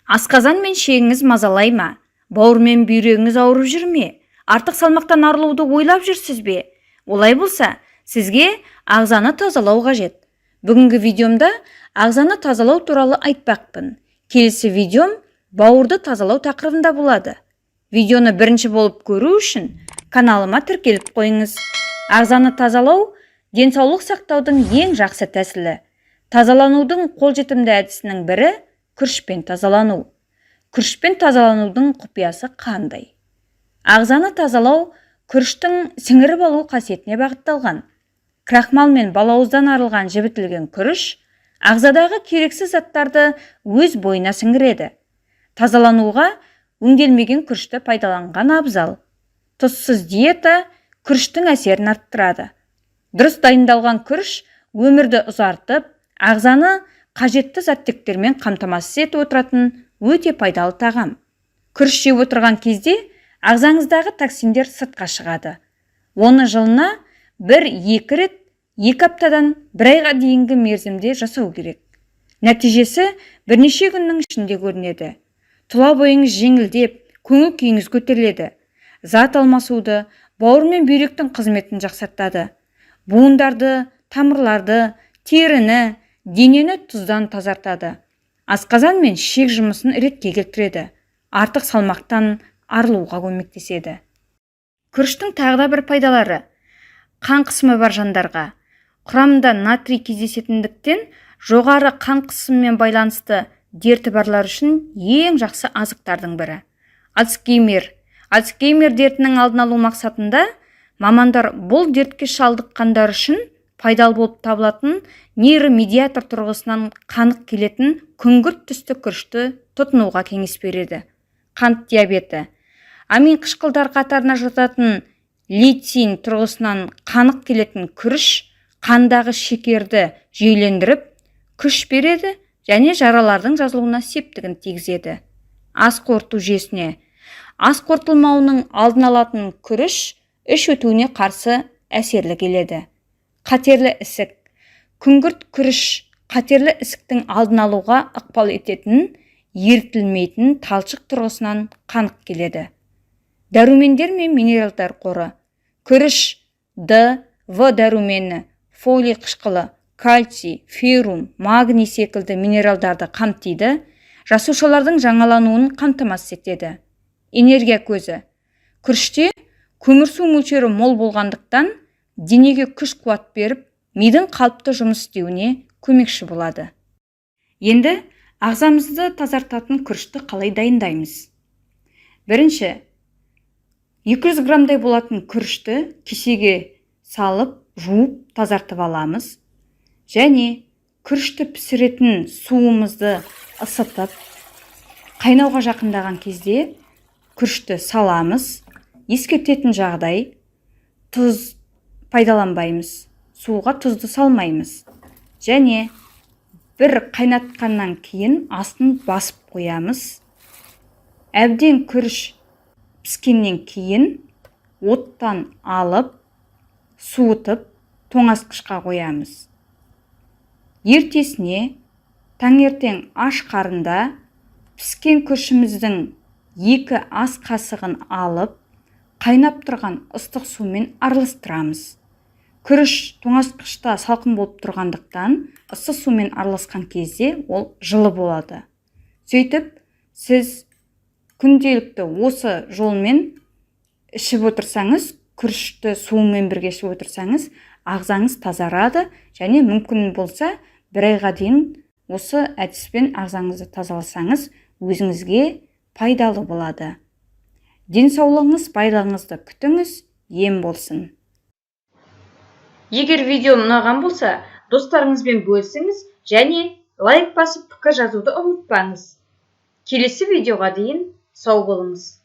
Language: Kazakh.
Асқазан мен шегіңіз мазалай ма? Бауыр мен бүйрегіңіз ауырып жүр ме? Артық салмақтан арылуды ойлап жүрсіз бе? Олай болса, сізге ағзаны тазалау қажет. Бүгінгі видеомда ағзаны тазалау туралы айтпақпын. Келесі видеом бауырды тазалау тақырыбында болады. Видеоны бірінші болып көру үшін каналыма тіркеліп қойыңыз. Ағзаны тазалау денсаулық сақтаудың ең жақсы тәсілі. Тазаланудың қолжетімді әдісінің бірі күрішпен тазалану. Күрішпен тазаланудың құпиясы қандай? Ағзаны тазалау күріштің сіңіріп алу қасиетіне бағытталған. Крахмал мен балауыздан арылған жібітілген күріш ағзадағы керексіз заттарды өз бойына сіңіреді. Тазалануға өңделмеген күрішті пайдаланған абзал. Тұзсыз диета күріштің әсерін арттырады. Дұрыс дайындалған күріш өмірді ұзартып, ағзаны қажетті заттектермен қамтамасыз етіп отыратын өте пайдалы тағам. Күріш жеп отырған кезде ағзаңыздағы токсиндер сыртқа шығады. Оны жылына 1-2 рет 2 аптадан 1 айға дейінгі мерзімде жасау керек. Нәтижесі бірнеше күннің ішінде көрінеді. Тұла бойыңыз жеңілдеп, көңіл күйіңіз көтеріледі. Зат алмасуды, бауыр мен бүйректің қызметін жақсартады. Буындарды, тамырларды, теріні, денені тұздан тазартады. Асқазан мен шек жұмысын ретке келтіреді. Артық салмақтан арылуға көмектеседі. Күріштің тағы да бір пайдалары. Қан қысымы бар жандарға. Құрамында натрий кездесетіндіктен жоғары қан қысымымен байланысты дерті барлар үшін ең жақсы азықтардың бірі. Альцгеймер дертінің алдын алу мақсатында мамандар бұл дертке шалдыққандар үшін пайдалы болып табылатын нейромедиатор тұрғысынан қанық келетін күңгірт түсті күрішті тұтынуға кеңес береді. Қант диабеті. Амин қышқылдар қатарына жататын лейцин тұрғысынан қанық келетін күріш қандағы шекерді жүйелендіріп, күш береді және жаралардың жазылуына септігін тигізеді. Ас қорыту жүйесіне. Ас қорытылмауының алдын алатын күріш іш өтуіне қарсы әсерлі келеді. Қатерлі ісік. Күңгірт күріш қатерлі ісіктің алдын алуға ықпал ететін, ерітілмейтін талшық тұрғысынан қанық келеді. Дәрумендер мен минералдар қоры. Күріш Д, В дәрумені, фолий қышқылы, кальций, феррум, магний секілді минералдарды қамтиды, жасушалардың жаңалануын қамтамасыз етеді. Энергия көзі. Күріште көмірсу мөлшері мол болғандықтан денеге күш қуат беріп, мидың қалыпты жұмыс істеуіне көмекші болады. Енді ағзамызды тазартатын күрішті қалай дайындаймыз? Бірінші, 200 граммдай болатын күрішті кесеге салып, жуып, тазартып аламыз. Және күрішті пісіретін суымызды ысытып, қайнауға жақындаған кезде күрішті саламыз. Ескертетін жағдай, тұз пайдаланбаймыз, суға тұзды салмаймыз. Және бір қайнатқаннан кейін астын басып қоямыз. Әбден күріш піскеннен кейін оттан алып, суытып, тоңазытқышқа қоямыз. Ертесіне таңертең аш қарында піскен күрішіміздің 2 ас қасығын алып, қайнап тұрған ыстық сумен араластырамыз. Күріш тоңазытқышта салқын болып тұрғандықтан, ыстық сумен араласқан кезде ол жылы болады. Сөйтіп, сіз күнделікті осы жолмен ішіп отырсаңыз, күрішті суымен бірге ішіп отырсаңыз, ағзаңыз тазарады және мүмкін болса, 1 айға дейін осы әдіспен ағзаңызды тазаласаңыз, өзіңізге пайдалы болады. Денсаулығыңыз байлығыңызды күтіңіз, ем болсын. Егер видео ұнаған болса, достарыңызбен бөлісіңіз және лайк басып пікір жазуды ұмытпаңыз. Келесі видеоға дейін сау болыңыз.